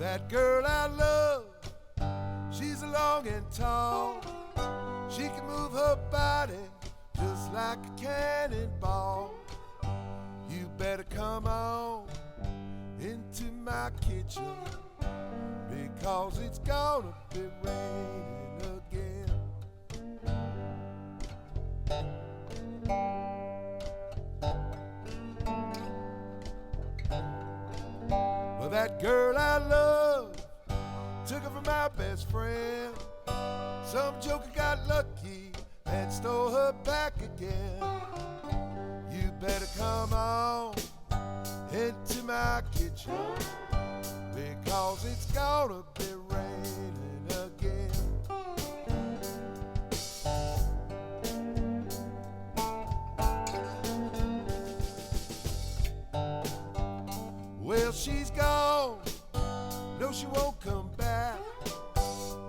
That girl I love, she's long and tall. She can move her body just like a cannonball. You better come on into my kitchen, because it's gonna be raining again. Well, that girl I love took her from my best friend. Some joker got lucky and stole her back again. You better come on into my kitchen, because it's gonna be raining again. Well, she's gone, no, she won't come back.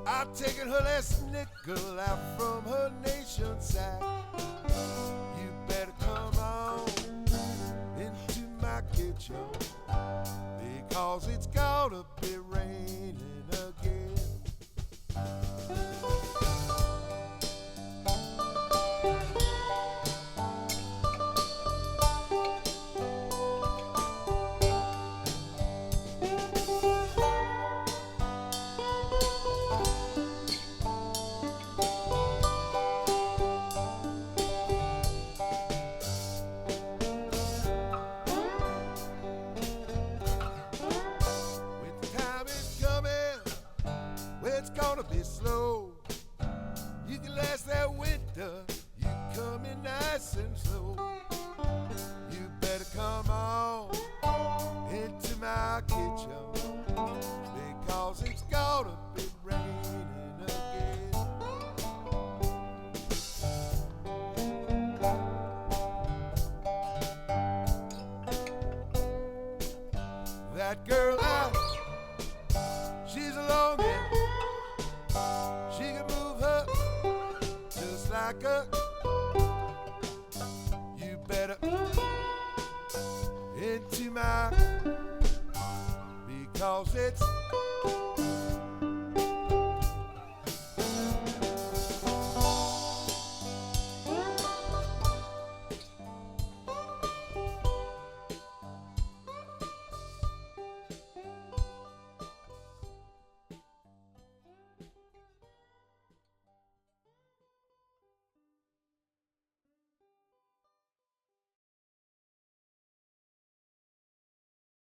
I've taken her last nickel out from her nation sack. You better come on into my kitchen, because it's gonna be raining again. It's gonna be slow. You can last that winter, you come in nice and slow. You better come on into my kitchen, because it's gonna be raining again. That girl she's a longing. She can move her just like a. You better into my, because it's